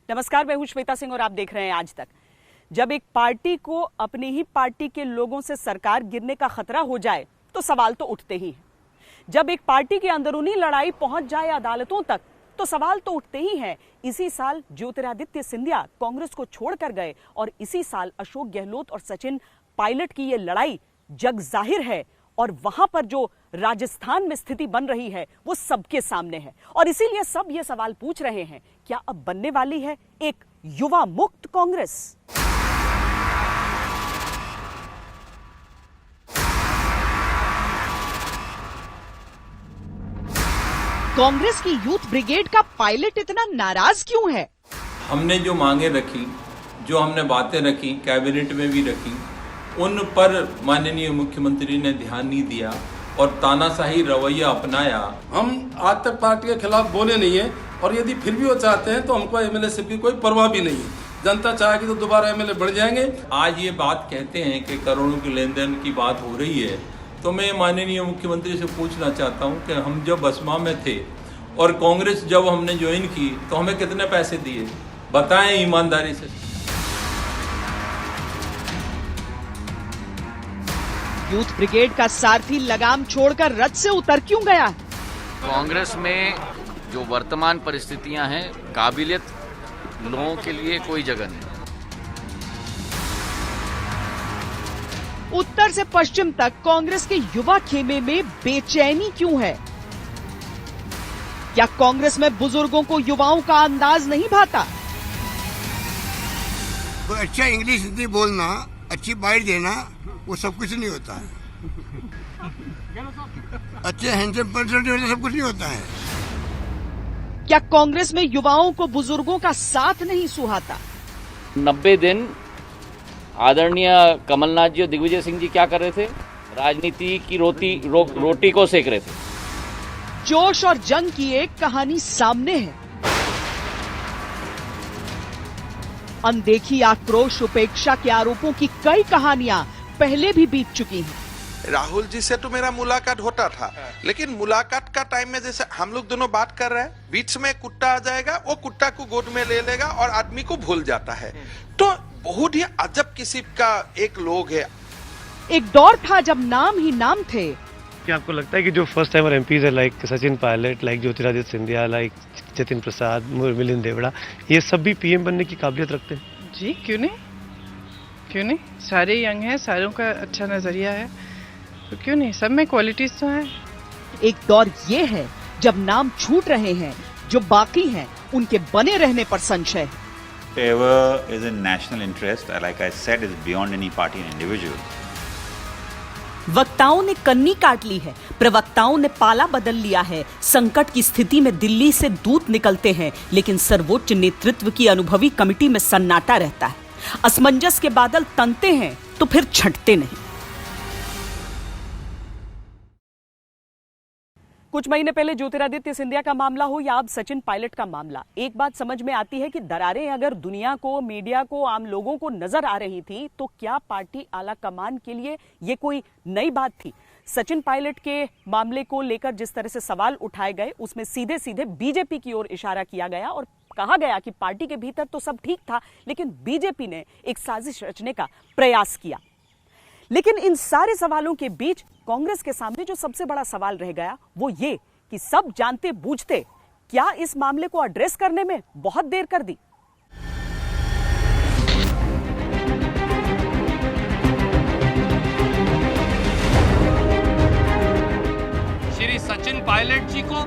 नमस्कार, मैं हूं श्वेता सिंह और आप देख रहे हैं आज तक। जब एक पार्टी को अपनी ही पार्टी के लोगों से सरकार गिरने का खतरा हो जाए तो सवाल तो उठते ही हैं। जब एक पार्टी की अंदरूनी लड़ाई पहुंच जाए अदालतों तक तो सवाल तो उठते ही हैं। इसी साल ज्योतिरादित्य सिंधिया कांग्रेस को छोड़कर गए और इसी साल अशोक गहलोत और सचिन पायलट की ये लड़ाई जग जाहिर है और वहां पर जो राजस्थान में स्थिति बन रही है वो सबके सामने है और इसीलिए सब ये सवाल पूछ रहे हैं, क्या अब बनने वाली है एक युवा मुक्त कांग्रेस? कांग्रेस की यूथ ब्रिगेड का पायलट इतना नाराज क्यों है? हमने जो मांगे रखी, जो हमने बातें रखी, कैबिनेट में भी रखी, उन पर माननीय मुख्यमंत्री ने ध्यान नहीं दिया और तानाशाही रवैया अपनाया। हम आज तक पार्टी के खिलाफ बोले नहीं है और यदि फिर भी वो चाहते हैं तो हमको एमएलए की कोई परवाह भी नहीं है। जनता चाहेगी तो दोबारा एमएलए बढ़ जाएंगे। आज ये बात कहते हैं कि करोड़ों के लेन देन की बात हो रही है, तो मैं माननीय मुख्यमंत्री से पूछना चाहता हूँ कि हम जब बसपा में थे और कांग्रेस जब हमने ज्वाइन की तो हमें कितने पैसे दिए, बताएं ईमानदारी से। यूथ ब्रिगेड का सारथी लगाम छोड़कर रथ से उतर क्यों गया? कांग्रेस में जो वर्तमान परिस्थितियां हैं, काबिलियत लोगों के लिए कोई जगह नहीं। उत्तर से पश्चिम तक कांग्रेस के युवा खेमे में बेचैनी क्यों है? क्या कांग्रेस में बुजुर्गों को युवाओं का अंदाज नहीं भाता? कोई अच्छा इंग्लिश हिंदी बोलना, अच्छी बाइट देना, वो सब कुछ नहीं होता है। अच्छे हैंडसम पर्सनालिटी होना सब कुछ नहीं होता है। क्या कांग्रेस में युवाओं को बुजुर्गों का साथ नहीं सुहाता? 90 दिन आदरणीय कमलनाथ जी और दिग्विजय सिंह जी क्या कर रहे थे? राजनीति की रोटी को सेक रहे थे। जोश और जंग की एक कहानी सामने है। अनदेखी, आक्रोश, उपेक्षा के आरोपों की कई कहानियां पहले भी बीत चुकी हैं। राहुल जी से तो मेरा मुलाकात होता था, लेकिन मुलाकात का टाइम में जैसे हम लोग दोनों बात कर रहे हैं, बीच में कुत्ता आ जाएगा, वो कुत्ता को गोद में ले लेगा और आदमी को भूल जाता है। तो बहुत ही अजब किस्म का एक लोग है। एक दौर था जब नाम ही नाम थे। क्या आपको लगता है कि जो फर्स्ट टाइमर एमपीज है, like Sachin Pilot, like Jyotiraditya Scindia, like Jatin Prasada, Milind Deora, ये सब भी पीएम बनने की काबिलियत रखते हैं? जी, क्यों नहीं, क्यों नहीं। सारे यंग हैं, सारों का अच्छा नजरिया है, तो क्यों नहीं, सब में क्वालिटीज तो हैं। एक दौर ये है जब नाम छूट रहे हैं, जो बाकी हैं उनके बने रहने पर संशय। Whatever is in national interest, like I said, is beyond any party and individual. वक्ताओं ने कन्नी काट ली है, प्रवक्ताओं ने पाला बदल लिया है। संकट की स्थिति में दिल्ली से दूत निकलते हैं, लेकिन सर्वोच्च नेतृत्व की अनुभवी कमेटी में सन्नाटा रहता है। असमंजस के बादल तनते हैं तो फिर छंटते नहीं। कुछ महीने पहले ज्योतिरादित्य सिंधिया का मामला हो या अब सचिन पायलट का मामला, एक बात समझ में आती है कि दरारें अगर दुनिया को, मीडिया को, आम लोगों को नजर आ रही थी तो क्या पार्टी आला कमान के लिए ये कोई नई बात थी? सचिन पायलट के मामले को लेकर जिस तरह से सवाल उठाए गए उसमें सीधे सीधे बीजेपी की ओर इशारा किया गया और कहा गया कि पार्टी के भीतर तो सब ठीक था, लेकिन बीजेपी ने एक साजिश रचने का प्रयास किया। लेकिन इन सारे सवालों के बीच कांग्रेस के सामने जो सबसे बड़ा सवाल रह गया वो ये कि सब जानते बूझते क्या इस मामले को एड्रेस करने में बहुत देर कर दी? श्री सचिन पायलट जी को,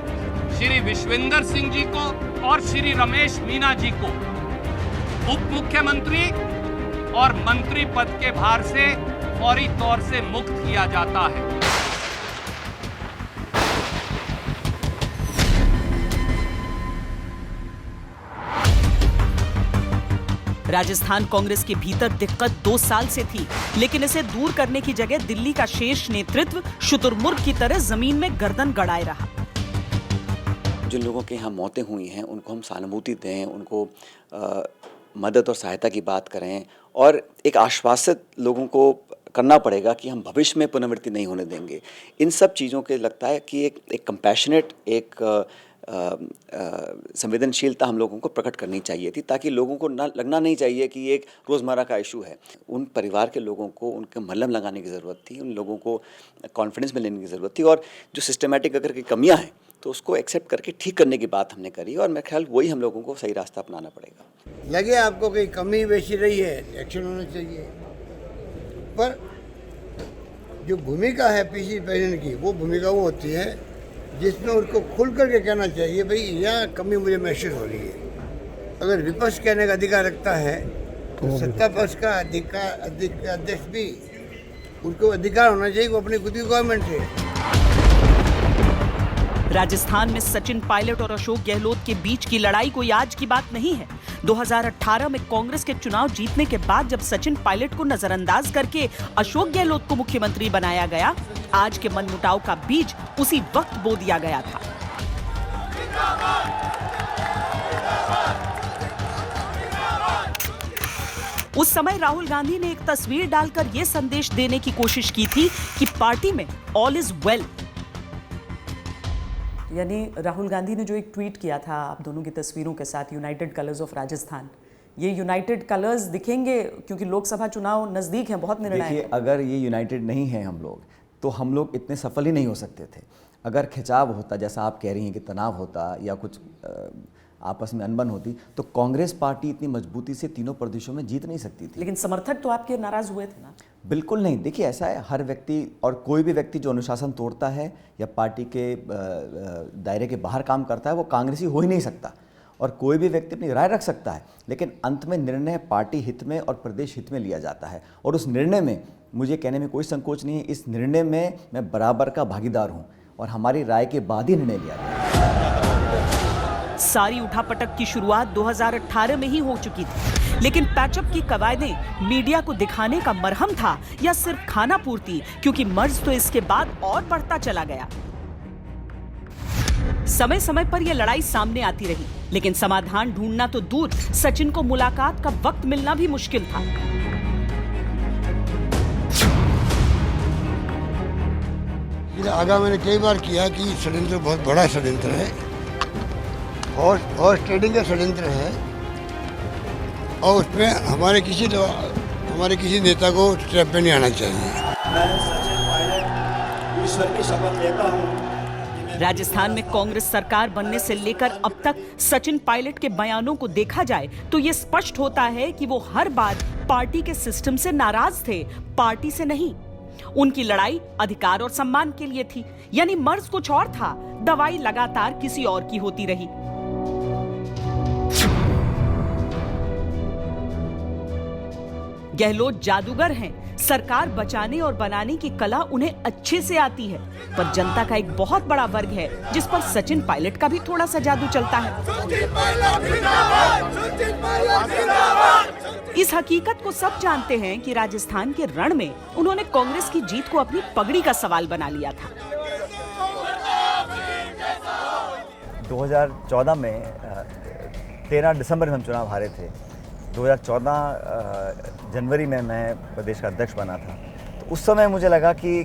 श्री विश्वेंद्र सिंह जी को और श्री रमेश मीना जी को उप मुख्यमंत्री और मंत्री पद के भार से फौरी तौर से मुक्त किया जाता है। राजस्थान कांग्रेस के भीतर दिक्कत 2 साल से थी, लेकिन इसे दूर करने की जगह दिल्ली का शीर्ष नेतृत्व शुतुरमुर्ग की तरह जमीन में गर्दन गड़ाए रहा। जिन लोगों के यहाँ मौतें हुई हैं उनको हम सहानुभूति दें, उनको मदद और सहायता की बात करें और एक आश्वासित लोगों को करना पड़ेगा कि हम भविष्य में पुनरावृत्ति नहीं होने देंगे। इन सब चीज़ों के लगता है कि एक कंपैशनेट, एक संवेदनशीलता हम लोगों को प्रकट करनी चाहिए थी, ताकि लोगों को ना लगना नहीं चाहिए कि ये एक रोज़मर्रा का इशू है। उन परिवार के लोगों को उनके मलहम लगाने की ज़रूरत थी, उन लोगों को कॉन्फिडेंस में लेने की ज़रूरत थी, और जो सिस्टमेटिक अगर की कमियां हैं तो उसको एक्सेप्ट करके ठीक करने की बात हमने करी, और मेरे ख्याल वही हम लोगों को सही रास्ता अपनाना पड़ेगा। लगे आपको कोई कमी बेशी रही है, एक्शन होना चाहिए, पर जो भूमिका है पीसी प्रेसिडेंट की, वो भूमिका वो होती है जिसमें उनको खुल करके कहना चाहिए, भाई यह कमी मुझे महसूस हो रही है। अगर विपक्ष कहने का अधिकार रखता है तो सत्ता पक्ष का अध्यक्ष भी, उनको अधिकार होना चाहिए वो अपनी खुद की गवर्नमेंट है। राजस्थान में सचिन पायलट और अशोक गहलोत के बीच की लड़ाई कोई आज की बात नहीं है। 2018 में कांग्रेस के चुनाव जीतने के बाद जब सचिन पायलट को नजरअंदाज करके अशोक गहलोत को मुख्यमंत्री बनाया गया, आज के मनमुटाव का बीज उसी वक्त बो दिया गया था। उस समय राहुल गांधी ने एक तस्वीर डालकर यह संदेश देने की कोशिश की थी कि पार्टी में ऑल इज वेल। यानी राहुल गांधी ने जो एक ट्वीट किया था आप दोनों की तस्वीरों के साथ, यूनाइटेड कलर्स ऑफ राजस्थान, ये यूनाइटेड कलर्स दिखेंगे क्योंकि लोकसभा चुनाव नज़दीक हैं, बहुत निर्णायक है। देखिए, अगर ये यूनाइटेड नहीं है हम लोग, तो हम लोग इतने सफल ही नहीं हो सकते थे। अगर खिंचाव होता, जैसा आप कह रही हैं कि तनाव होता या कुछ आपस में अनबन होती, तो कांग्रेस पार्टी इतनी मजबूती से तीनों प्रदेशों में जीत नहीं सकती थी। लेकिन समर्थक तो आपके नाराज हुए थे ना? बिल्कुल नहीं। देखिए, ऐसा है, हर व्यक्ति और कोई भी व्यक्ति जो अनुशासन तोड़ता है या पार्टी के दायरे के बाहर काम करता है, वो कांग्रेसी हो ही नहीं सकता। और कोई भी व्यक्ति अपनी राय रख सकता है, लेकिन अंत में निर्णय पार्टी हित में और प्रदेश हित में लिया जाता है। और उस निर्णय में मुझे कहने में कोई संकोच नहीं है, इस निर्णय में मैं बराबर का भागीदार हूँ और हमारी राय के बाद ही निर्णय लिया गया। सारी उठापटक की शुरुआत 2018 में ही हो चुकी थी, लेकिन पैचअप की कवायदें मीडिया को दिखाने का मरहम था या सिर्फ खाना पूर्ति, क्योंकि मर्ज तो इसके बाद और बढ़ता चला गया। समय समय पर यह लड़ाई सामने आती रही, लेकिन समाधान ढूंढना तो दूर, सचिन को मुलाकात का वक्त मिलना भी मुश्किल था। आगा मैंने कई बार किया कि षड्यंत्र बहुत बड़ा षड्यंत्र है और ट्रेडिंग का षड्यंत्र है, और उसमें हमारे किसी नेता को ट्रैप पे नहीं आना चाहिए। मैं सचिन पायलट ईश्वर की शपथ लेता हूँ। राजस्थान में कांग्रेस सरकार बनने से लेकर अब तक सचिन पायलट के बयानों को देखा जाए तो ये स्पष्ट होता है कि वो हर बार पार्टी के सिस्टम से नाराज थे, पार्टी से नहीं। उनकी लड़ाई अधिकार और सम्मान के लिए थी, यानी मर्ज कुछ और था, दवाई लगातार किसी और की होती रही। गहलोत जादूगर हैं, सरकार बचाने और बनाने की कला उन्हें अच्छे से आती है, पर जनता का एक बहुत बड़ा वर्ग है जिस पर सचिन पायलट का भी थोड़ा सा जादू चलता है। इस हकीकत को सब जानते हैं कि राजस्थान के रण में उन्होंने कांग्रेस की जीत को अपनी पगड़ी का सवाल बना लिया था। 2014 में 13 दिसंबर में हम चुनाव हारे थे। 2014 जनवरी में मैं प्रदेश का अध्यक्ष बना था। तो उस समय मुझे लगा कि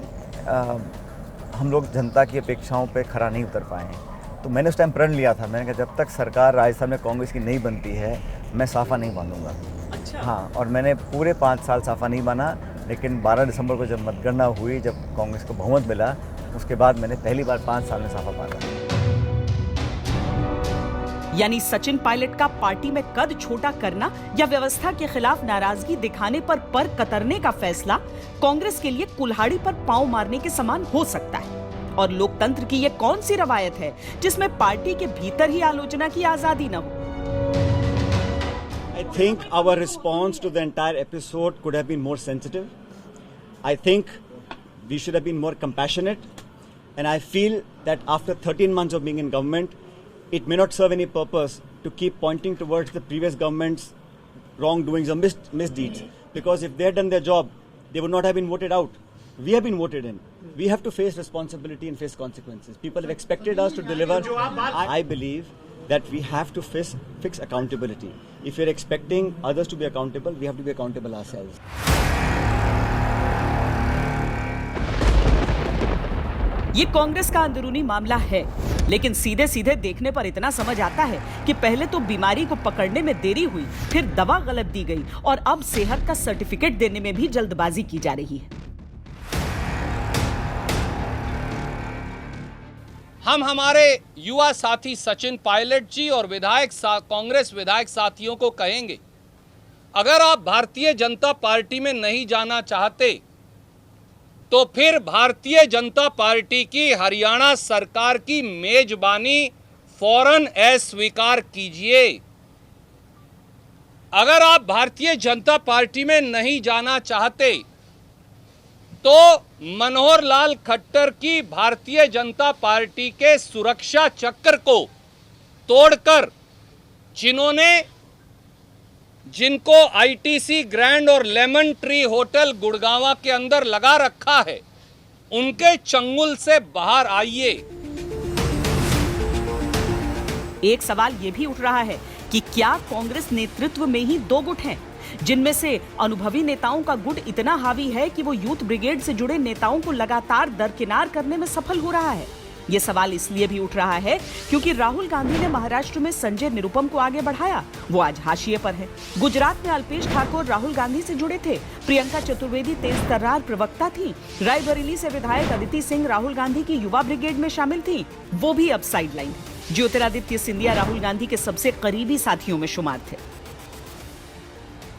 हम लोग जनता की अपेक्षाओं पे खरा नहीं उतर पाए हैं। तो मैंने उस टाइम प्रण लिया था, मैंने कहा जब तक सरकार राजस्थान में कांग्रेस की नहीं बनती है, मैं साफा नहीं बांधूंगा। अच्छा। हाँ, और मैंने पूरे 5 साल साफा नहीं बांधा, लेकिन 12 दिसंबर को जब मतगणना हुई, जब कांग्रेस को बहुमत मिला, उसके बाद मैंने पहली बार 5 साल में साफा बांधा। यानी सचिन पायलट का पार्टी में कद छोटा करना या व्यवस्था के खिलाफ नाराजगी दिखाने पर कतरने का फैसला कांग्रेस के लिए कुल्हाड़ी पर पांव मारने के समान हो सकता है। और लोकतंत्र की ये कौन सी रवायत है जिसमें पार्टी के भीतर ही आलोचना की आजादी न हो? I think our response to the entire episode could have been more sensitive. I think we should have been more compassionate. And I feel that after 13 months of being in government, it may not serve any purpose to keep pointing towards the previous government's wrongdoings or misdeeds. Because if they had done their job, they would not have been voted out. We have been voted in. We have to face responsibility and face consequences. People have expected us to deliver. I believe that we have to fix accountability. If we're expecting others to be accountable, we have to be accountable ourselves. ये कांग्रेस का अंदरूनी मामला है, लेकिन सीधे सीधे देखने पर इतना समझ आता है कि पहले तो बीमारी को पकड़ने में देरी हुई, फिर दवा गलत दी गई और अब सेहत का सर्टिफिकेट देने में भी जल्दबाजी की जा रही है। हम हमारे युवा साथी सचिन पायलट जी और कांग्रेस विधायक साथियों को कहेंगे, अगर आप भारतीय जनता पार्टी में नहीं जाना चाहते तो फिर भारतीय जनता पार्टी की हरियाणा सरकार की मेजबानी फौरन अस्वीकार कीजिए। अगर आप भारतीय जनता पार्टी में नहीं जाना चाहते तो मनोहर लाल खट्टर की भारतीय जनता पार्टी के सुरक्षा चक्र को तोड़कर जिनको आईटीसी ग्रैंड और लेमन ट्री होटल गुड़गांवा के अंदर लगा रखा है, उनके चंगुल से बाहर आइए। एक सवाल यह भी उठ रहा है कि क्या कांग्रेस नेतृत्व में ही दो गुट हैं, जिनमें से अनुभवी नेताओं का गुट इतना हावी है कि वो यूथ ब्रिगेड से जुड़े नेताओं को लगातार दरकिनार करने में सफल हो रहा है। ये सवाल इसलिए भी उठ रहा है क्योंकि राहुल गांधी ने महाराष्ट्र में संजय निरुपम को आगे बढ़ाया, वो आज हाशिए पर है। गुजरात में अल्पेश ठाकोर राहुल गांधी से जुड़े थे, प्रियंका चतुर्वेदी तेज तर्रार प्रवक्ता थी, रायबरेली से विधायक अदिति सिंह राहुल गांधी की युवा ब्रिगेड में शामिल थी, वो भी अब साइडलाइन है। ज्योतिरादित्य सिंधिया राहुल गांधी के सबसे करीबी साथियों में शुमार थे।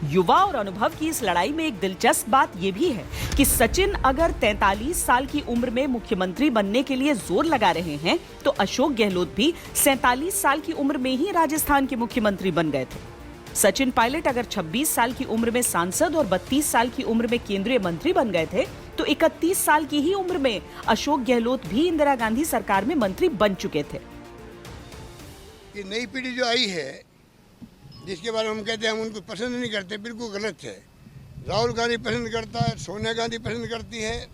युवा और अनुभव की इस लड़ाई में एक दिलचस्प बात यह भी है कि सचिन अगर 43 साल की उम्र में मुख्यमंत्री बनने के लिए जोर लगा रहे हैं, तो अशोक गहलोत भी 47 साल की उम्र में ही राजस्थान के मुख्यमंत्री बन गए थे। सचिन पायलट अगर 26 साल की उम्र में सांसद और 32 साल की उम्र में केंद्रीय मंत्री बन गए थे, तो 31 साल की ही उम्र में अशोक गहलोत भी इंदिरा गांधी सरकार में मंत्री बन चुके थे। ये नई पीढ़ी जो आई है, जिसके बारे में हम कहते हैं हम उनको पसंद नहीं करते, बिल्कुल गलत है। राहुल गांधी पसंद करता है, सोनिया गांधी पसंद करती है,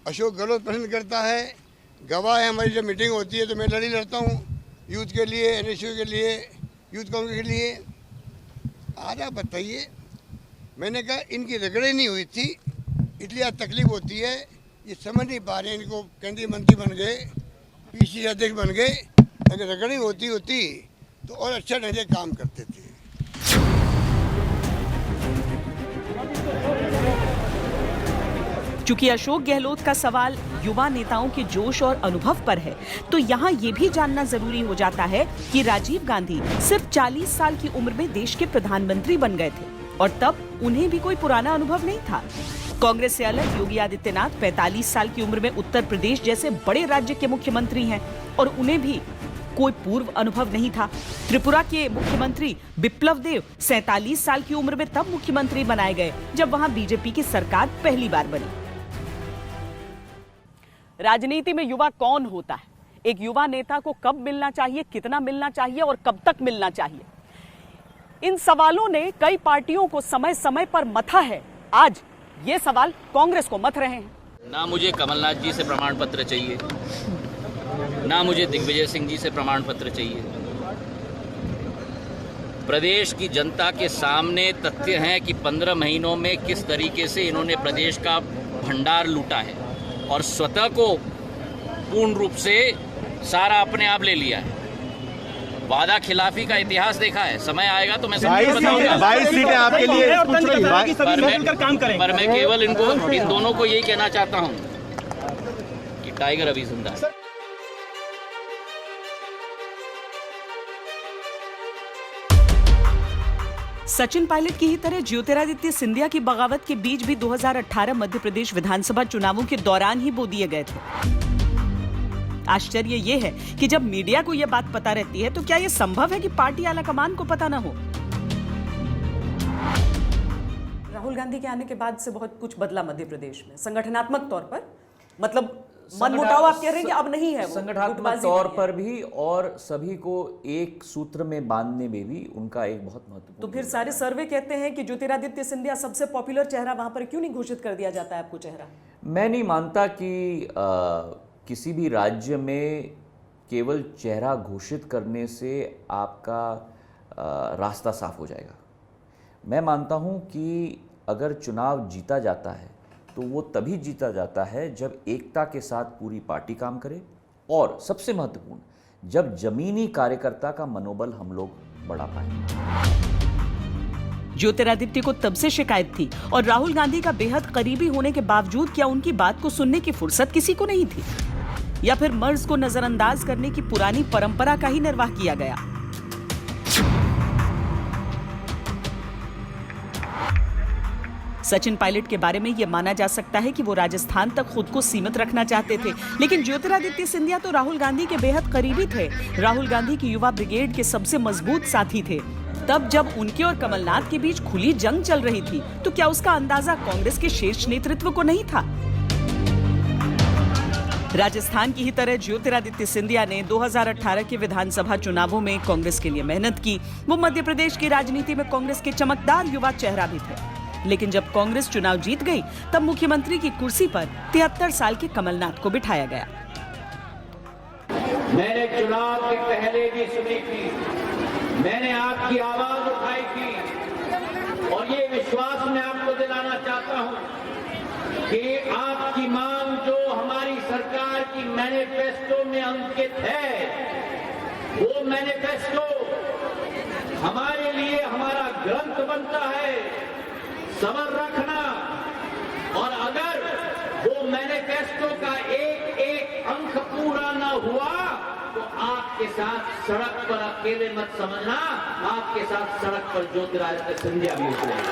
अशोक गहलोत पसंद करता है। गवाह है, हमारी जब मीटिंग होती है तो मैं लड़ी लड़ता हूँ यूथ के लिए, एनएसयू के लिए, यूथ कांग्रेस के लिए। आज आप बताइए, मैंने कहा इनकी रगड़े नहीं हुई थी इसलिए आज तकलीफ होती है। ये समझ नहीं पा रहे, इनको केंद्रीय मंत्री बन गए, पीसीसी अध्यक्ष बन गए। अगर रगड़ी होती तो और अच्छा ढंग से काम करते थे। चूंकि अशोक गहलोत का सवाल युवा नेताओं के जोश और अनुभव पर है, तो यहाँ ये भी जानना जरूरी हो जाता है कि राजीव गांधी सिर्फ 40 साल की उम्र में देश के प्रधानमंत्री बन गए थे और तब उन्हें भी कोई पुराना अनुभव नहीं था। कांग्रेस से अलग योगी आदित्यनाथ 45 साल की उम्र में उत्तर प्रदेश जैसे बड़े राज्य के मुख्यमंत्री हैं और उन्हें भी कोई पूर्व अनुभव नहीं था। त्रिपुरा के मुख्यमंत्री बिप्लब देव 47 साल की उम्र में तब मुख्यमंत्री बनाए गए जब वहां बीजेपी की सरकार पहली बार बनी। राजनीति में युवा कौन होता है, एक युवा नेता को कब मिलना चाहिए, कितना मिलना चाहिए और कब तक मिलना चाहिए, इन सवालों ने कई पार्टियों को समय समय पर मथा है। आज ये सवाल कांग्रेस को मथ रहे हैं। ना मुझे कमलनाथ जी से प्रमाण पत्र चाहिए, ना मुझे दिग्विजय सिंह जी से प्रमाण पत्र चाहिए। प्रदेश की जनता के सामने तथ्य हैं कि 15 महीनों में किस तरीके से इन्होंने प्रदेश का भंडार लूटा है और स्वतः को पूर्ण रूप से सारा अपने आप ले लिया है। वादा खिलाफी का इतिहास देखा है, समय आएगा तो मैं सब बताऊंगा। 22 सीटें आपके लिए पर मैं केवल इन दोनों को यही कहना चाहता हूं कि टाइगर अभी जिंदा है। सचिन पायलट की ही तरह ज्योतिरादित्य सिंधिया की बगावत के बीच भी 2018 मध्य प्रदेश विधानसभा चुनावों के दौरान ही बो दिए गए थे। आश्चर्य यह है कि जब मीडिया को यह बात पता रहती है तो क्या यह संभव है कि पार्टी आलाकमान को पता न हो। राहुल गांधी के आने के बाद से बहुत कुछ बदला मध्य प्रदेश में संगठनात्मक तौर पर, मतलब मनमुटाव आप कह रहे हैं कि अब नहीं है, संगठनात्मक तौर पर भी और सभी को एक सूत्र में बांधने में भी उनका एक बहुत महत्वपूर्ण। तो फिर सारे सर्वे कहते हैं कि ज्योतिरादित्य सिंधिया सबसे पॉपुलर चेहरा, वहां पर क्यों नहीं घोषित कर दिया जाता है आपको चेहरा? मैं नहीं मानता कि किसी भी राज्य में केवल चेहरा घोषित करने से आपका रास्ता साफ हो जाएगा। मैं मानता हूं कि अगर चुनाव जीता जाता है तो वो तभी जीता जाता है जब एकता के साथ पूरी पार्टी काम करे और सबसे महत्वपूर्ण जब जमीनी कार्यकर्ता का मनोबल हम लोग बढ़ा पाए। ज्योतिरादित्य को तब से शिकायत थी और राहुल गांधी का बेहद करीबी होने के बावजूद क्या उनकी बात को सुनने की फुर्सत किसी को नहीं थी, या फिर मर्ज को नजरअंदाज करने की पुरानी परंपरा का ही निर्वाह किया गया? सचिन पायलट के बारे में यह माना जा सकता है कि वो राजस्थान तक खुद को सीमित रखना चाहते थे, लेकिन ज्योतिरादित्य सिंधिया तो राहुल गांधी के बेहद करीबी थे। राहुल गांधी की युवा ब्रिगेड के सबसे मजबूत साथी थे। तब जब उनके और कमलनाथ के बीच खुली जंग चल रही थी, तो क्या उसका अंदाजा कांग्रेस के शीर्ष नेतृत्व को नहीं था? राजस्थान की ही तरह ज्योतिरादित्य सिंधिया ने 2018 के विधानसभा चुनावों में कांग्रेस के लिए मेहनत की। वो मध्य प्रदेश की राजनीति में कांग्रेस के चमकदार युवा चेहरा भी थे, लेकिन जब कांग्रेस चुनाव जीत गई तब मुख्यमंत्री की कुर्सी पर 73 साल के कमलनाथ को बिठाया गया। मैंने चुनाव के पहले भी सुनी थी, मैंने आपकी आवाज उठाई थी और ये विश्वास मैं आपको दिलाना चाहता हूं कि आपकी मांग जो हमारी सरकार की मैनिफेस्टो में अंकित है, वो मैनिफेस्टो हमारे लिए हमारा ग्रंथ बनता है, समझ रखना। और अगर वो मैनिफेस्टो का एक एक अंक पूरा न हुआ तो आपके साथ सड़क पर अकेले मत समझना, आपके साथ सड़क पर ज्योतिरादित्य सिंधिया भी उतरेंगे।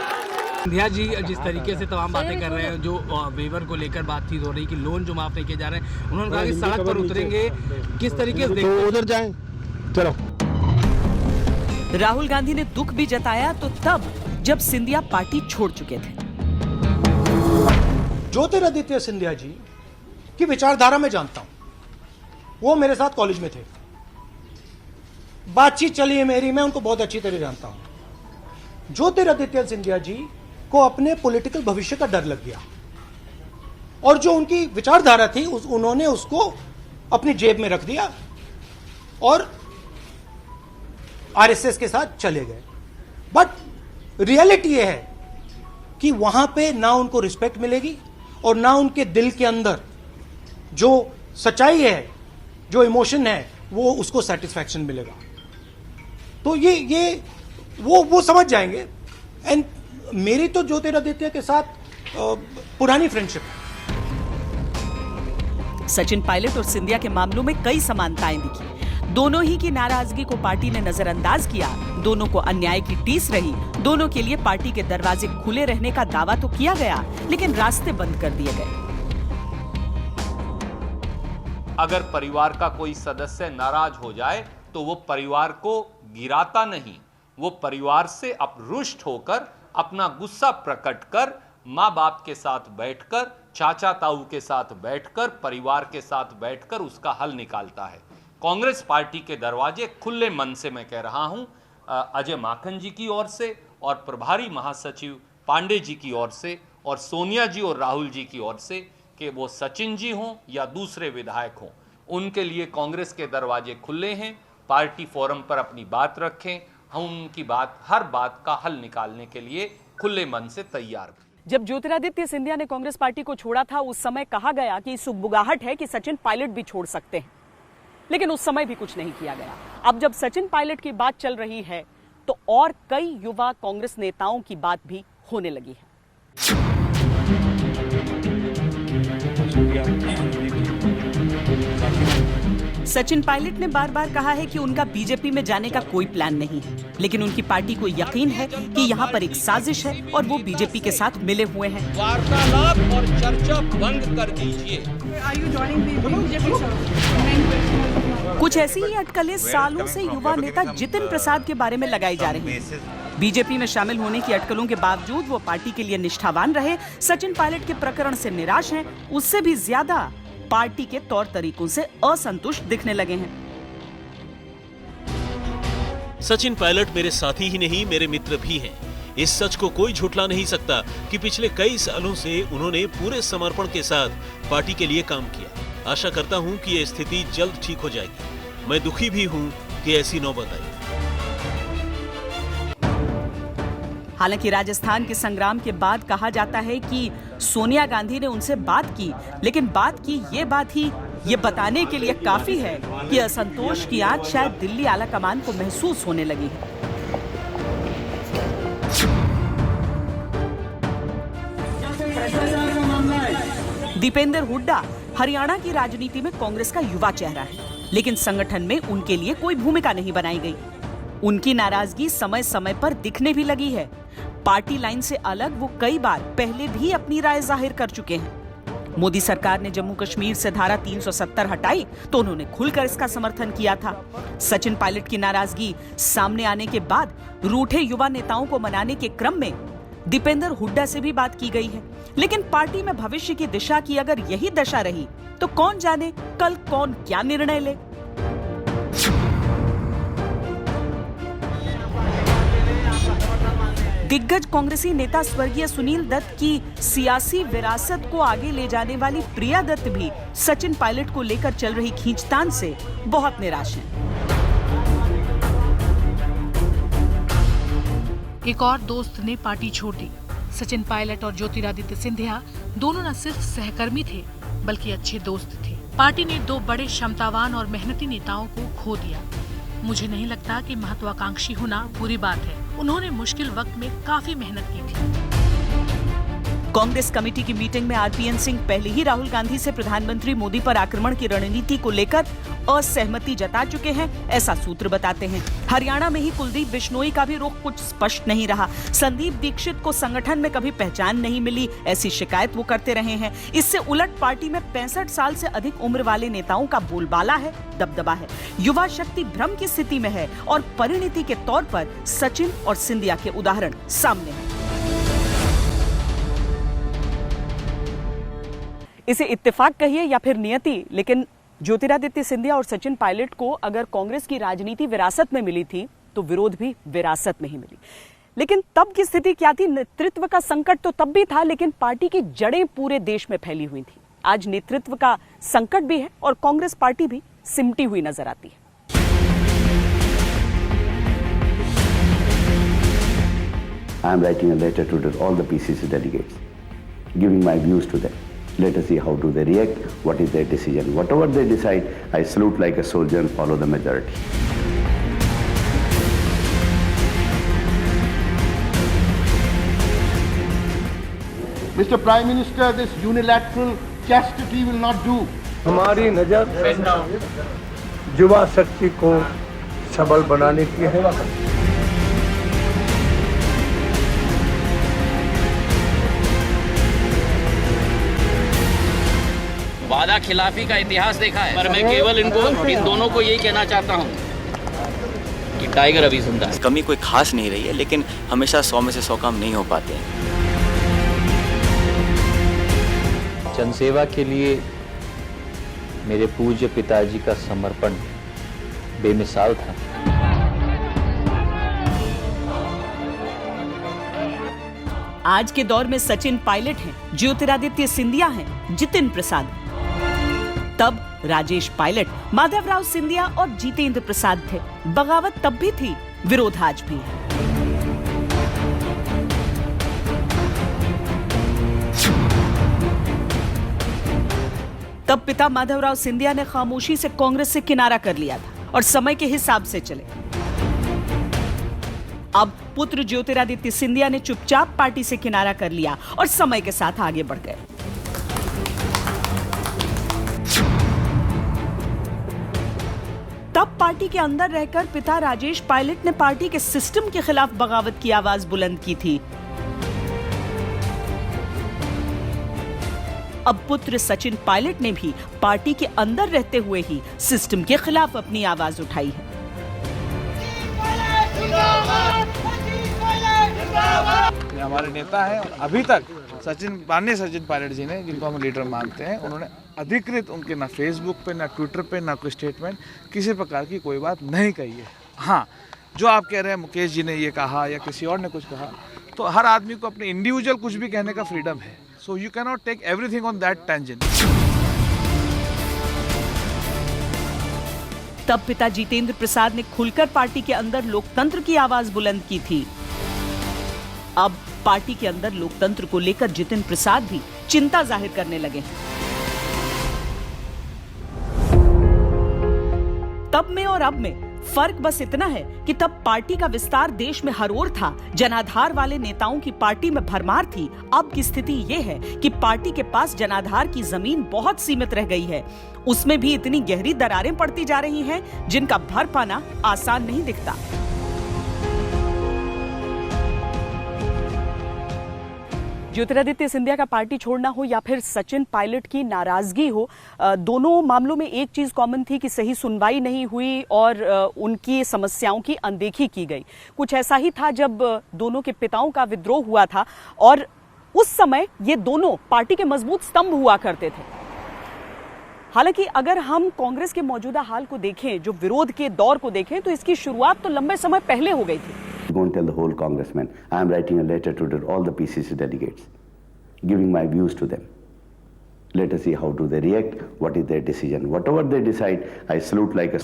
सिंधिया जी जिस तरीके से तमाम बातें कर रहे हैं, जो वेवर को लेकर बातचीत हो रही कि लोन जो माफ नहीं किए जा रहे हैं, उन्होंने कहा कि सड़क पर उतरेंगे, किस तरीके से देखते उधर जाएं? चलो। राहुल गांधी ने दुख भी जताया तो तब जब सिंधिया पार्टी छोड़ चुके थे। ज्योतिरादित्य सिंधिया जी की विचारधारा में जानता हूं, वो मेरे साथ कॉलेज में थे, बातचीत चली है मेरी, मैं उनको बहुत अच्छी तरह जानता हूं। ज्योतिरादित्य सिंधिया जी को अपने पॉलिटिकल भविष्य का डर लग गया और जो उनकी विचारधारा थी उन्होंने उसको अपनी जेब में रख दिया और आरएसएस के साथ चले गए। बट रियलिटी ये है कि वहां पे ना उनको रिस्पेक्ट मिलेगी और ना उनके दिल के अंदर जो सच्चाई है, जो इमोशन है, वो उसको सेटिस्फैक्शन मिलेगा। तो ये वो समझ जाएंगे। एंड मेरी तो ज्योतिरादित्य के साथ पुरानी फ्रेंडशिप है। सचिन पायलट और सिंधिया के मामलों में कई समानताएं दिखी। दोनों ही की नाराजगी को पार्टी ने नजरअंदाज किया, दोनों को अन्याय की टीस रही, दोनों के लिए पार्टी के दरवाजे खुले रहने का दावा तो किया गया, लेकिन रास्ते बंद कर दिए गए। अगर परिवार का कोई सदस्य नाराज हो जाए तो वो परिवार को गिराता नहीं, वो परिवार से अपरुष्ट होकर अपना गुस्सा प्रकट कर माँ बाप के साथ बैठकर, चाचा ताऊ के साथ बैठकर, परिवार के साथ बैठकर उसका हल निकालता है। कांग्रेस पार्टी के दरवाजे खुले मन से मैं कह रहा हूं, अजय माकन जी की ओर से और प्रभारी महासचिव पांडे जी की ओर से और सोनिया जी और राहुल जी की ओर से, कि वो सचिन जी हों या दूसरे विधायक हों, उनके लिए कांग्रेस के दरवाजे खुले हैं। पार्टी फोरम पर अपनी बात रखें, हम उनकी बात, हर बात का हल निकालने के लिए खुले मन से तैयार हैं। जब ज्योतिरादित्य सिंधिया ने कांग्रेस पार्टी को छोड़ा था, उस समय कहा गया कि सुगबुगाहट है कि सचिन पायलट भी छोड़ सकते हैं, लेकिन उस समय भी कुछ नहीं किया गया। अब जब सचिन पायलट की बात चल रही है तो और कई युवा कांग्रेस नेताओं की बात भी होने लगी है। सचिन पायलट ने बार बार कहा है कि उनका बीजेपी में जाने का कोई प्लान नहीं है, लेकिन उनकी पार्टी को यकीन है कि यहाँ पर एक साजिश है और वो बीजेपी के साथ मिले हुए हैं। वार्तालाप और चर्चा बंद कर दीजिए। कुछ ऐसी ही अटकलें सालों से युवा नेता जितिन प्रसाद के बारे में लगाई जा रही हैं। बीजेपी में शामिल होने की अटकलों के बावजूद वो पार्टी के लिए निष्ठावान रहे। सचिन पायलट के प्रकरण से निराश हैं, उससे भी ज्यादा पार्टी के तौर तरीकों से असंतुष्ट दिखने लगे हैं। सचिन पायलट मेरे साथी ही नहीं, मेरे मित्र भी हैं। इस सच को कोई झुठला नहीं सकता कि पिछले कई सालों से उन्होंने पूरे समर्पण के साथ पार्टी के लिए काम किया। आशा करता हूं कि यह स्थिति जल्द ठीक हो जाएगी। मैं दुखी भी हूं कि ऐसी नौबत आई। हालांकि राजस्थान के संग्राम के बाद कहा जाता है कि सोनिया गांधी ने उनसे बात की, लेकिन बात की ये बताने के लिए काफी है कि असंतोष की आंच शायद दिल्ली आला कमान को महसूस होने लगी है। दीपेंद्र हुड्डा हरियाणा की राजनीति में कांग्रेस का युवा चेहरा है, लेकिन संगठन में उनके लिए कोई भूमिका नहीं बनाई गई। उनकी नाराजगी समय समय पर दिखने भी लगी है। पार्टी लाइन से अलग वो कई बार पहले भी अपनी राय जाहिर कर चुके हैं। मोदी सरकार ने जम्मू कश्मीर से धारा 370 हटाई तो उन्होंने खुलकर इसका समर्थन किया था। सचिन पायलट की नाराजगी सामने आने के बाद रूठे युवा नेताओं को मनाने के क्रम में दीपेंद्र हुड्डा से भी बात की गई है, लेकिन पार्टी में भविष्य की दिशा की अगर यही दशा रही तो कौन जाने कल कौन क्या निर्णय ले। दिग्गज कांग्रेसी नेता स्वर्गीय सुनील दत्त की सियासी विरासत को आगे ले जाने वाली प्रिया दत्त भी सचिन पायलट को लेकर चल रही खींचतान से बहुत निराश हैं। एक और दोस्त ने पार्टी छोड़ दी। सचिन पायलट और ज्योतिरादित्य सिंधिया दोनों न सिर्फ सहकर्मी थे बल्कि अच्छे दोस्त थे। पार्टी ने दो बड़े क्षमतावान और मेहनती नेताओं को खो दिया। मुझे नहीं लगता कि महत्वाकांक्षी होना बुरी बात है। उन्होंने मुश्किल वक्त में काफी मेहनत की थी। कांग्रेस कमेटी की मीटिंग में आरपीएन सिंह पहले ही राहुल गांधी से प्रधानमंत्री मोदी पर आक्रमण की रणनीति को लेकर असहमति जता चुके हैं, ऐसा सूत्र बताते हैं। हरियाणा में ही कुलदीप बिश्नोई का भी रुख कुछ स्पष्ट नहीं रहा। संदीप दीक्षित को संगठन में कभी पहचान नहीं मिली, ऐसी शिकायत वो करते रहे हैं। इससे उलट पार्टी में 65 साल से अधिक उम्र वाले नेताओं का बोलबाला है, दबदबा है। युवा शक्ति भ्रम की स्थिति में है और परिणति के तौर पर सचिन और सिंधिया के उदाहरण सामने हैं। इसे इत्तेफाक कहिए या फिर नियति, लेकिन ज्योतिरादित्य सिंधिया और सचिन पायलट को अगर कांग्रेस की राजनीति विरासत में मिली थी तो विरोध भी विरासत में ही मिली। लेकिन तब की स्थिति क्या थी? नेतृत्व का संकट तो तब भी था, लेकिन पार्टी की जड़ें पूरे देश में फैली हुई थी। आज नेतृत्व का संकट भी है और कांग्रेस पार्टी भी सिमटी हुई नजर आती है। I am writing a letter to all the PCC delegates, giving my views to them. Let us see how do they react, what is their decision. Whatever they decide, I salute like a soldier and follow the majority. Mr. Prime Minister, this unilateral chastity will not do. हमारी नजर युवा शक्ति को सबल बनाने की है। वादा खिलाफी का इतिहास देखा है, पर मैं केवल इन दोनों को यही कहना चाहता हूं कि टाइगर अभी जिंदा है। कमी कोई खास नहीं रही है, लेकिन हमेशा 100 में से 100 काम नहीं हो पाते हैं। जनसेवा के लिए मेरे पूज्य पिताजी का समर्पण बेमिसाल था। आज के दौर में सचिन पायलट हैं, ज्योतिरादित्य सिंधिया हैं, जितिन प्रसाद। तब राजेश पायलट, माधवराव सिंधिया और जितेंद्र प्रसाद थे। बगावत तब भी थी, विरोध आज भी है। तब पिता माधवराव सिंधिया ने खामोशी से कांग्रेस से किनारा कर लिया था और समय के हिसाब से चले। अब पुत्र ज्योतिरादित्य सिंधिया ने चुपचाप पार्टी से किनारा कर लिया और समय के साथ आगे बढ़ गए। तब पार्टी के अंदर रहकर पिता राजेश पायलट ने पार्टी के सिस्टम के खिलाफ बगावत की आवाज बुलंद की थी। अब पुत्र सचिन पायलट ने भी पार्टी के अंदर रहते हुए ही सिस्टम के खिलाफ अपनी आवाज उठाई है। हमारे नेता हैं और अभी तक माननीय सचिन पायलट जी ने, जिनको हम लीडर मानते हैं, उन्होंने अधिकृत उनके ना फेसबुक पे, ना ट्विटर पे, ना कोई स्टेटमेंट, किसी प्रकार की कोई बात नहीं कही है। हाँ, जो आप कह रहे हैं मुकेश जी ने ये कहा या किसी और ने कुछ कहा, तो हर आदमी को अपने इंडिविजुअल कुछ भी कहने का फ्रीडम है। So you can not take everything on that tangent. तब पिता जितेंद्र प्रसाद ने खुलकर पार्टी के अंदर लोकतंत्र की आवाज बुलंद की थी। अब पार्टी के अंदर लोकतंत्र को लेकर जितेंद्र प्रसाद भी चिंता जाहिर करने लगे हैं। तब में और अब में फर्क बस इतना है कि तब पार्टी का विस्तार देश में हर ओर था, जनाधार वाले नेताओं की पार्टी में भरमार थी। अब की स्थिति ये है कि पार्टी के पास जनाधार की जमीन बहुत सीमित रह गई है। उसमें भी इतनी गहरी दरारें पड़ती जा रही हैं, जिनका भर पाना आसान नहीं दिखता। ज्योतिरादित्य सिंधिया का पार्टी छोड़ना हो या फिर सचिन पायलट की नाराजगी हो, दोनों मामलों में एक चीज कॉमन थी कि सही सुनवाई नहीं हुई और उनकी समस्याओं की अनदेखी की गई। कुछ ऐसा ही था जब दोनों के पिताओं का विद्रोह हुआ था और उस समय ये दोनों पार्टी के मजबूत स्तंभ हुआ करते थे। हालांकि अगर हम कांग्रेस के मौजूदा हाल को देखें, जो विरोध के दौर को देखें, तो इसकी शुरुआत तो लंबे समय पहले हो गई थी। Go and tell the whole congressmen, I am writing a letter to all the PCC delegates, giving my views to them. Let us see how do they react, what is their decision. Whatever they decide, I salute like a...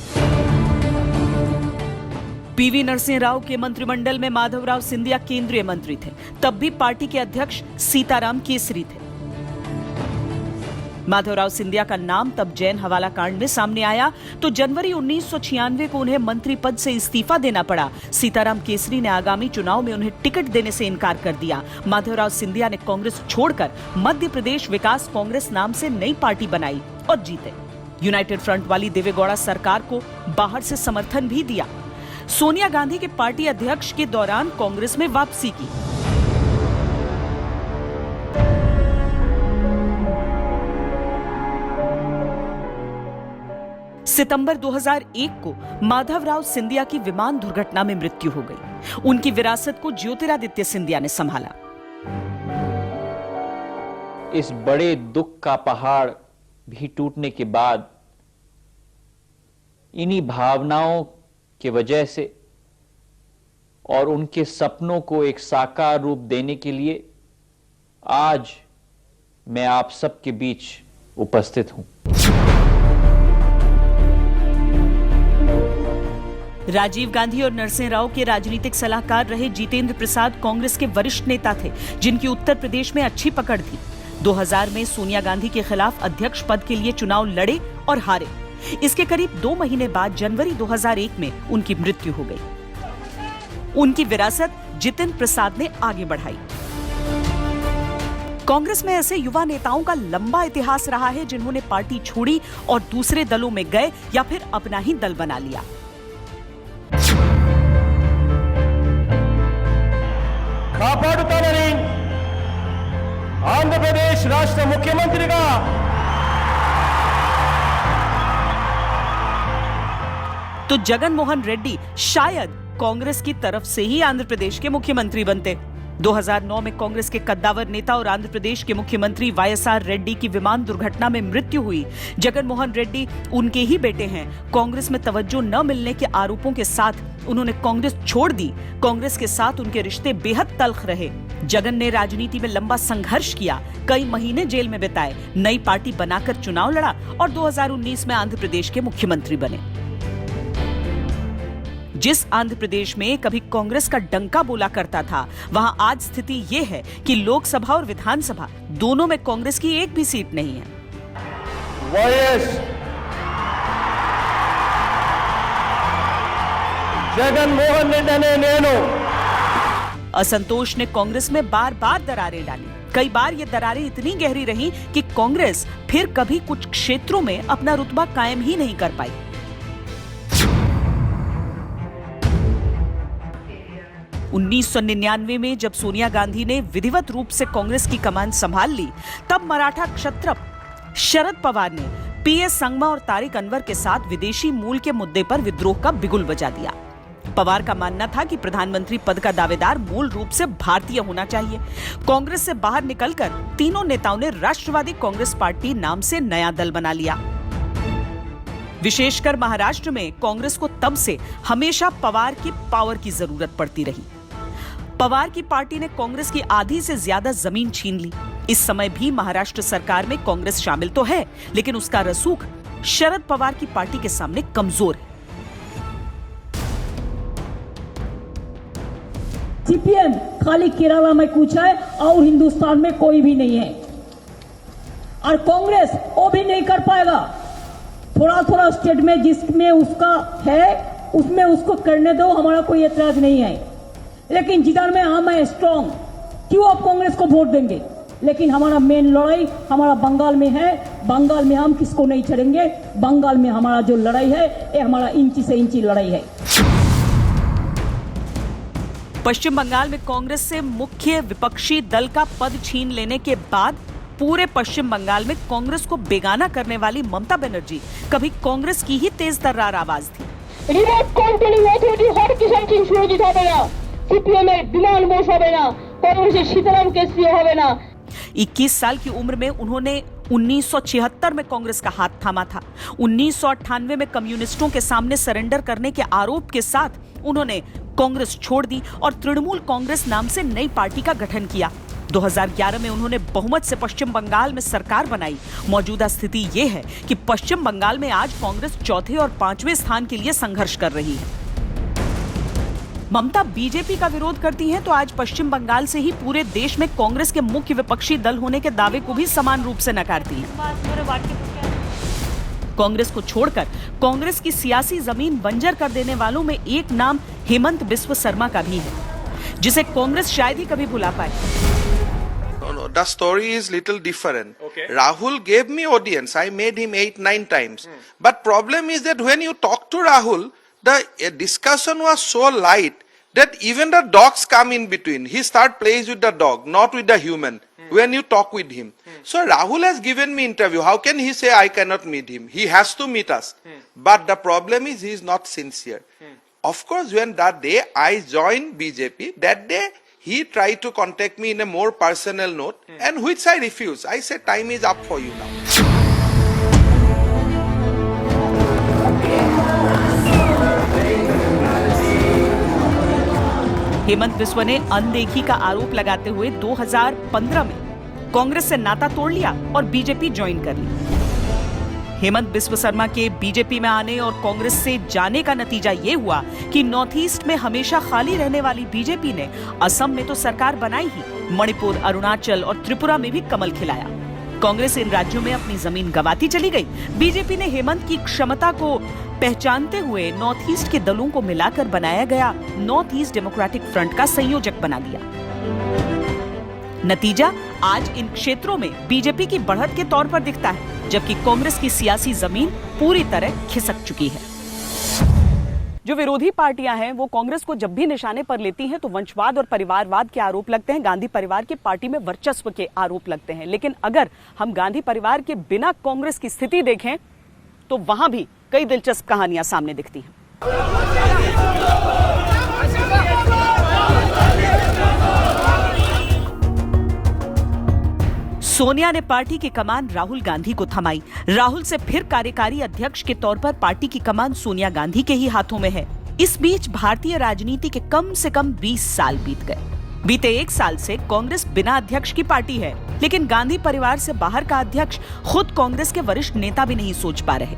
PV Narasimha Rao के मंत्रिमंडल में माधवराव सिंधिया केंद्रीय मंत्री थे। तब भी party के अध्यक्ष सीताराम केसरी थे। माधवराव सिंधिया का नाम तब जैन हवाला कांड में सामने आया तो जनवरी 1996 को उन्हें मंत्री पद से इस्तीफा देना पड़ा। सीताराम केसरी ने आगामी चुनाव में उन्हें टिकट देने से इनकार कर दिया। माधवराव सिंधिया ने कांग्रेस छोड़कर मध्य प्रदेश विकास कांग्रेस नाम से नई पार्टी बनाई और जीते। यूनाइटेड फ्रंट वाली देवेगौड़ा सरकार को बाहर से समर्थन भी दिया। सोनिया गांधी के पार्टी अध्यक्ष के दौरान कांग्रेस में वापसी की। सितंबर 2001 को माधवराव सिंधिया की विमान दुर्घटना में मृत्यु हो गई। उनकी विरासत को ज्योतिरादित्य सिंधिया ने संभाला। इस बड़े दुख का पहाड़ भी टूटने के बाद इन्हीं भावनाओं की वजह से और उनके सपनों को एक साकार रूप देने के लिए आज मैं आप सबके बीच उपस्थित हूं। राजीव गांधी और नरसिंह राव के राजनीतिक सलाहकार रहे जितेंद्र प्रसाद कांग्रेस के वरिष्ठ नेता थे, जिनकी उत्तर प्रदेश में अच्छी पकड़ थी। 2000 में सोनिया गांधी के खिलाफ अध्यक्ष पद के लिए चुनाव लड़े और हारे। इसके करीब 2 महीने बाद जनवरी 2001 में उनकी मृत्यु हो गई। उनकी विरासत जितेंद्र प्रसाद ने आगे बढ़ाई। कांग्रेस में ऐसे युवा नेताओं का लंबा इतिहास रहा है जिन्होंने पार्टी छोड़ी और दूसरे दलों में गए या फिर अपना ही दल बना लिया। కాపాడుతానని ఆంధ్రప్రదేశ్ రాష్ట్ర ముఖ్యమంత్రిగా तो जगन मोहन रेड्डी शायद कांग्रेस की तरफ से ही आंध्र प्रदेश के मुख्यमंत्री बनते। 2009 में कांग्रेस के कद्दावर नेता और आंध्र प्रदेश के मुख्यमंत्री वाईएसआर रेड्डी की विमान दुर्घटना में मृत्यु हुई। जगन मोहन रेड्डी उनके ही बेटे हैं। कांग्रेस में तवज्जो न मिलने के आरोपों के साथ उन्होंने कांग्रेस छोड़ दी। कांग्रेस के साथ उनके रिश्ते बेहद तल्ख रहे। जगन ने राजनीति में लंबा संघर्ष किया, कई महीने जेल में बिताए, नई पार्टी बनाकर चुनाव लड़ा और 2019 में आंध्र प्रदेश के मुख्यमंत्री बने। जिस आंध्र प्रदेश में कभी कांग्रेस का डंका बोला करता था, वहां आज स्थिति ये है कि लोकसभा और विधानसभा दोनों में कांग्रेस की एक भी सीट नहीं है। जगन मोहन रेड्डी ने नेनु असंतोष ने कांग्रेस में बार बार दरारें डाली। कई बार ये दरारें इतनी गहरी रहीं कि कांग्रेस फिर कभी कुछ क्षेत्रों में अपना रुतबा कायम ही नहीं कर पाई। उन्नीस 1999 में जब सोनिया गांधी ने विधिवत रूप से कांग्रेस की कमान संभाल ली, तब मराठा क्षत्रप शरद पवार ने पीएस संगमा और तारिक अनवर के साथ विदेशी मूल के मुद्दे पर विद्रोह का बिगुल बजा दिया। पवार का मानना था कि प्रधानमंत्री पद का दावेदार मूल रूप से भारतीय होना चाहिए। कांग्रेस से बाहर निकलकर तीनों नेताओं ने राष्ट्रवादी कांग्रेस पार्टी नाम से नया दल बना लिया। विशेषकर महाराष्ट्र में कांग्रेस को तब से हमेशा पवार की पावर की जरूरत पड़ती रही। पवार की पार्टी ने कांग्रेस की आधी से ज्यादा जमीन छीन ली। इस समय भी महाराष्ट्र सरकार में कांग्रेस शामिल तो है, लेकिन उसका रसूख शरद पवार की पार्टी के सामने कमजोर है। सीपीएम खाली केरला में कुछ है और हिंदुस्तान में कोई भी नहीं है, और कांग्रेस वो भी नहीं कर पाएगा। थोड़ा थोड़ा स्टेट में जिसमें उसका है उसमें उसको करने दो, हमारा कोई एतराज नहीं है, लेकिन जिधर में हम है स्ट्रॉन्ग, क्यों आप कांग्रेस को वोट देंगे? लेकिन हमारा मेन लड़ाई हमारा बंगाल में है। बंगाल में हम किसको नहीं छोड़ेंगे। बंगाल में हमारा जो लड़ाई है ये हमारा इंची से इंची लड़ाई है। पश्चिम बंगाल में कांग्रेस से मुख्य विपक्षी दल का पद छीन लेने के बाद पूरे पश्चिम बंगाल में कांग्रेस को बेगाना करने वाली ममता बनर्जी कभी कांग्रेस की ही तेज तर्रार आवाज थी। रिमोट कंट्रोलिंग अथॉरिटी हर किसान की सुरक्षित হবে না, सीपीएम এর বিমান বোস হবে না, কংগ্রেসের सीताराम केसरी হবে না। 21 साल की उम्र में उन्होंने 1976 में कांग्रेस का हाथ थामा था। 1998 में कम्युनिस्टों के सामने सरेंडर करने के आरोप के साथ उन्होंने कांग्रेस छोड़ दी और तृणमूल कांग्रेस नाम से नई पार्टी का गठन किया। 2011 में उन्होंने बहुमत से पश्चिम बंगाल में सरकार बनाई। मौजूदा स्थिति ये है कि पश्चिम बंगाल में आज कांग्रेस चौथे और 5वें स्थान के लिए संघर्ष कर रही है। ममता बीजेपी का विरोध करती हैं तो आज पश्चिम बंगाल से ही पूरे देश में कांग्रेस के मुख्य विपक्षी दल होने के दावे को भी समान रूप से नकारती हैं। कांग्रेस को छोड़कर कांग्रेस की सियासी जमीन बंजर कर देने वालों में एक नाम हेमंत बिस्व शर्मा का भी है, जिसे कांग्रेस शायद ही कभी भुला पाए। No, the story is little different. Okay. Rahul gave me audience. I made him 8-9 times. But problem is that when you talk to Rahul, the discussion was so light that even the dogs come in between. He start plays with the dog, not with the human. When you talk with him. So Rahul has given me interview. How can he say I cannot meet him? He has to meet us. But the problem is he is not sincere. Of course, when that day I joined BJP, that day he tried to contact me in a more personal note, and which I refused. I said, time is up for you now. Hemant Biswa ने अनदेखी का आरोप लगाते हुए 2015 में कांग्रेस से नाता तोड़ लिया और बीजेपी ज्वाइन कर ली। हेमंत बिस्व शर्मा के बीजेपी में आने और कांग्रेस से जाने का नतीजा ये हुआ कि नॉर्थ ईस्ट में हमेशा खाली रहने वाली बीजेपी ने असम में तो सरकार बनाई ही, मणिपुर, अरुणाचल और त्रिपुरा में भी कमल खिलाया। कांग्रेस इन राज्यों में अपनी जमीन गंवाती चली गई। बीजेपी ने हेमंत की क्षमता को पहचानते हुए नॉर्थ ईस्ट के दलों को मिलाकर बनाया गया नॉर्थ ईस्ट डेमोक्रेटिक फ्रंट का संयोजक बना दिया। नतीजा आज इन क्षेत्रों में बीजेपी की बढ़त के तौर पर दिखता है, जबकि कांग्रेस की सियासी जमीन पूरी तरह खिसक चुकी है। जो विरोधी पार्टियां हैं वो कांग्रेस को जब भी निशाने पर लेती हैं तो वंशवाद और परिवारवाद के आरोप लगते हैं, गांधी परिवार की पार्टी में वर्चस्व के आरोप लगते हैं। लेकिन अगर हम गांधी परिवार के बिना कांग्रेस की स्थिति देखें तो वहां भी कई दिलचस्प कहानियां सामने दिखती हैं। सोनिया ने पार्टी की कमान राहुल गांधी को थमाई। राहुल से फिर कार्यकारी अध्यक्ष के तौर पर पार्टी की कमान सोनिया गांधी के ही हाथों में है। इस बीच भारतीय राजनीति के कम से कम 20 साल बीत गए। बीते 1 साल से कांग्रेस बिना अध्यक्ष की पार्टी है, लेकिन गांधी परिवार से बाहर का अध्यक्ष खुद कांग्रेस के वरिष्ठ नेता भी नहीं सोच पा रहे।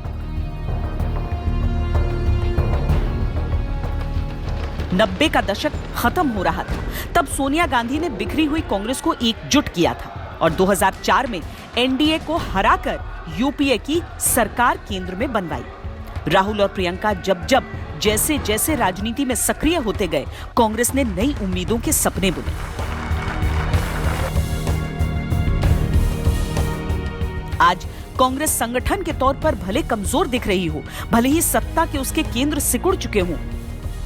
90 का दशक खत्म हो रहा था, तब सोनिया गांधी ने बिखरी हुई कांग्रेस को एकजुट किया था और 2004 में एनडीए को हराकर यूपीए की सरकार केंद्र में बनवाई। राहुल और प्रियंका जब जैसे जैसे राजनीति में सक्रिय होते गए, कांग्रेस ने नई उम्मीदों के सपने बुने। आज कांग्रेस संगठन के तौर पर भले कमजोर दिख रही हो, भले ही सत्ता के उसके केंद्र सिकुड़ चुके हों,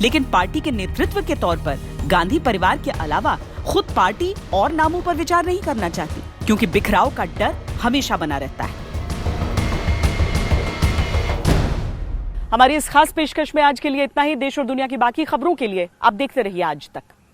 लेकिन पार्टी के नेतृत्व के तौर पर गांधी परिवार के अलावा खुद पार्टी और नामों पर विचार नहीं करना चाहती, क्योंकि बिखराव का डर हमेशा बना रहता है। हमारी इस खास पेशकश में आज के लिए इतना ही। देश और दुनिया की बाकी खबरों के लिए आप देखते रहिए आज तक।